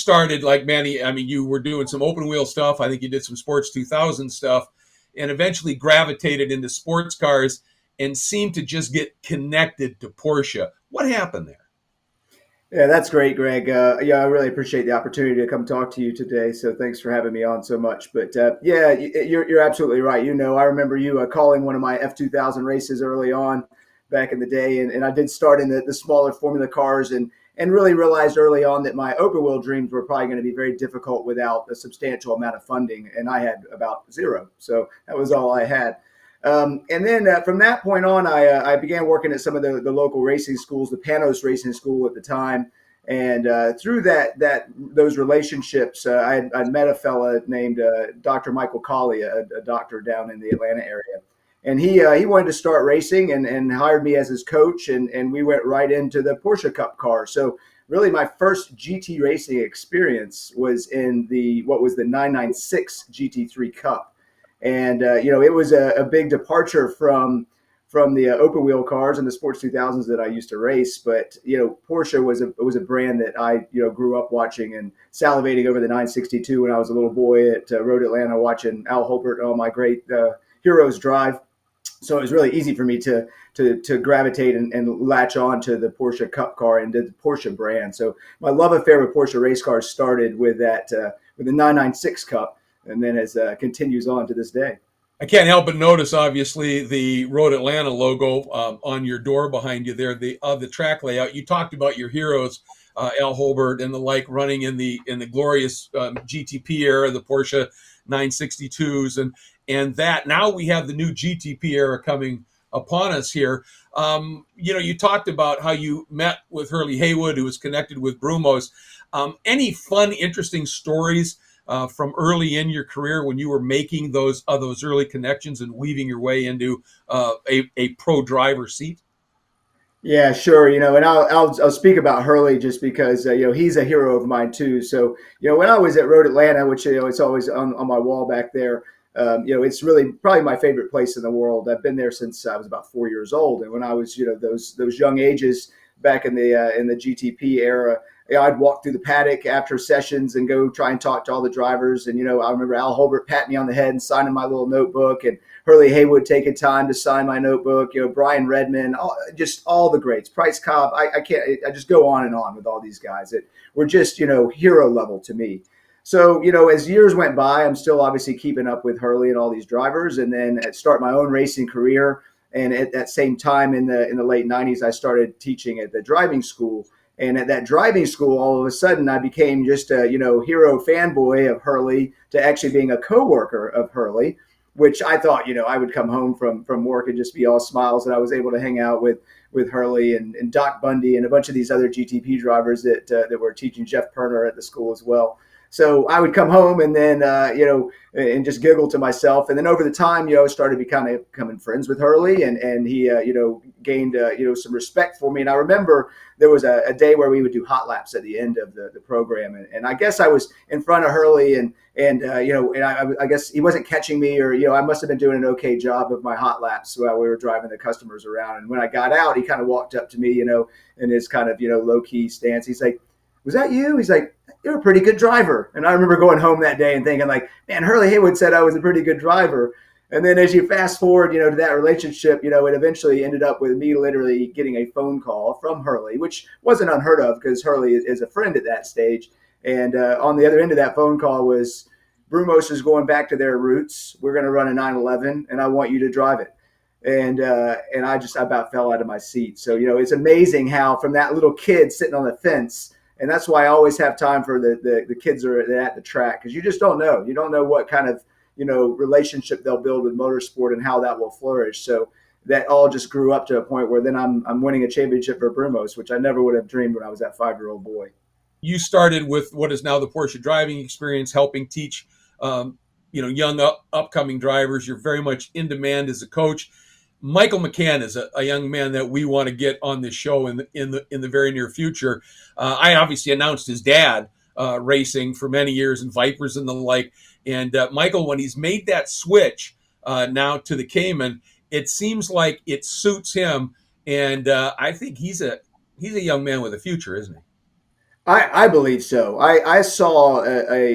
started like Manny. I mean, you were doing some open wheel stuff. I think you did some Sports 2000 stuff, and eventually gravitated into sports cars and seemed to just get connected to Porsche. What happened there? Yeah, that's great, Greg. Yeah, I really appreciate the opportunity to come talk to you today. So thanks for having me on so much. But yeah, you're absolutely right. I remember you calling one of my F2000 races early on back in the day, and I did start in the smaller Formula cars, and really realized early on that my open wheel dreams were probably going to be very difficult without a substantial amount of funding, and I had about zero, so that was all I had. And then from that point on, I began working at some of the local racing schools, the Panos Racing School at the time. And through those relationships, I'd met a fella named Dr. Michael Colley, a doctor down in the Atlanta area. And he wanted to start racing and hired me as his coach. And we went right into the Porsche Cup car. So really my first GT racing experience was in what was the 996 GT3 Cup. And it was a big departure from the open wheel cars and the Sports 2000s that I used to race. But Porsche was a brand that I grew up watching and salivating over the 962 when I was a little boy at Road Atlanta, watching Al Holbert and all my great heroes drive. So it was really easy for me to gravitate and latch on to the Porsche Cup car and the Porsche brand. So my love affair with Porsche race cars started with with the 996 Cup, and then as continues on to this day. I can't help but notice, obviously, the Road Atlanta logo on your door behind you there, the track layout. You talked about your heroes, Al Holbert and the like, running in the glorious GTP era, the Porsche 962s, and that. Now we have the new GTP era coming upon us here. You talked about how you met with Hurley Haywood, who was connected with Brumos. Any fun, interesting stories from early in your career when you were making those early connections and weaving your way into a pro driver seat? Yeah, sure. And I'll speak about Hurley just because he's a hero of mine too. So when I was at Road Atlanta, which it's always on my wall back there, it's really probably my favorite place in the world. I've been there since I was about 4 years old, and when I was those young ages back in the GTP era, I'd walk through the paddock after sessions and go try and talk to all the drivers. And I remember Al Holbert patting me on the head and signing my little notebook, and Hurley Haywood taking time to sign my notebook. Brian Redmond, just all the greats. Price Cobb. I can't. I just go on and on with all these guys that were just hero level to me. So as years went by, I'm still obviously keeping up with Hurley and all these drivers, and then start my own racing career. And at that same time, in the late '90s, I started teaching at the driving school. And at that driving school, all of a sudden, I became just a hero fanboy of Hurley to actually being a coworker of Hurley, which I thought I would come home from work and just be all smiles that I was able to hang out with Hurley and Doc Bundy and a bunch of these other GTP drivers that were teaching Jeff Perner at the school as well. So I would come home and then, and just giggle to myself. And then over the time, started becoming friends with Hurley, and he, gained, some respect for me. And I remember there was a day where we would do hot laps at the end of the program. And I guess I was in front of Hurley and I guess he wasn't catching me, or, I must have been doing an okay job of my hot laps while we were driving the customers around. And when I got out, he kind of walked up to me, in his kind of, low key stance. He's like, "Was that you?" He's like, "You're a pretty good driver." And I remember going home that day and thinking like, man, Hurley Haywood said I was a pretty good driver. And then as you fast forward, to that relationship, it eventually ended up with me literally getting a phone call from Hurley, which wasn't unheard of because Hurley is a friend at that stage. And on the other end of that phone call was, "Brumos is going back to their roots. We're going to run a 911, and I want you to drive it." And I about fell out of my seat. So, it's amazing how from that little kid sitting on the fence. And that's why I always have time for the kids that are at the track, because you just don't know. You don't know what kind of, relationship they'll build with motorsport and how that will flourish. So that all just grew up to a point where then I'm winning a championship for Brumos, which I never would have dreamed when I was that 5-year-old boy. You started with what is now the Porsche driving experience, helping teach, young upcoming drivers. You're very much in demand as a coach. Michael McCann is a young man that we want to get on this show in the very near future. I obviously announced his dad racing for many years in Vipers and the like. And Michael, when he's made that switch now to the Cayman, it seems like it suits him. And I think he's a young man with a future, isn't he? I believe so. I saw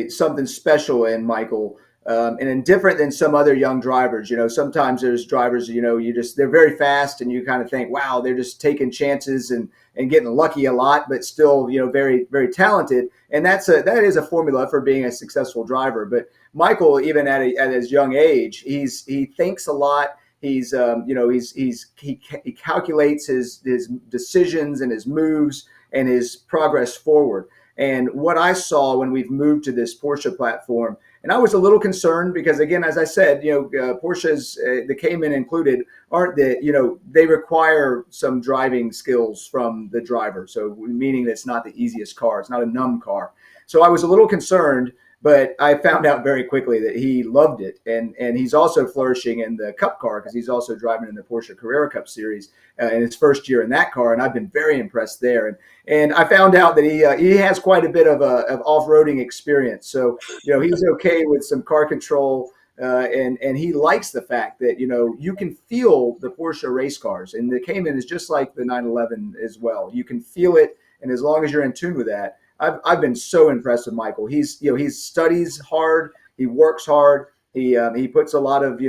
something special in Michael, and different than some other young drivers. You know, sometimes there's drivers, you know, they're very fast, and you kind of think, wow, they're just taking chances and getting lucky a lot, but still, you know, very very talented. And that is a formula for being a successful driver. But Michael, even at his young age, he thinks a lot. He's you know he calculates his decisions and his moves and his progress forward. And what I saw when we've moved to this Porsche platform, and I was a little concerned because, again, as I said, you know, Porsches, the Cayman included, aren't the, you know, they require some driving skills from the driver. So, meaning that it's not the easiest car, it's not a numb car. So I was a little concerned, but I found out very quickly that he loved it, and he's also flourishing in the Cup car because he's also driving in the Porsche Carrera Cup Series in his first year in that car, and I've been very impressed there. And I found out that he has quite a bit of off roading experience, so you know he's okay with some car control. And he likes the fact that you know you can feel the Porsche race cars, and the Cayman is just like the 911 as well. You can feel it, and as long as you're in tune with that, I've been so impressed with Michael. He studies hard, he works hard, he puts a lot of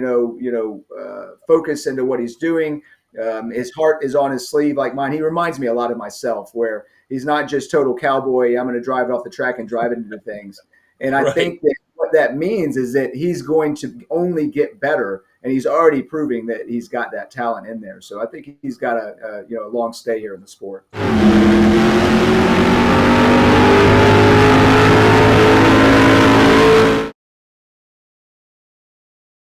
focus into what he's doing. His heart is on his sleeve like mine. He reminds me a lot of myself, where he's not just total cowboy. I'm going to drive it off the track and drive it into things. And I Right. think that what that means is that he's going to only get better, and he's already proving that he's got that talent in there. So I think he's got a long stay here in the sport.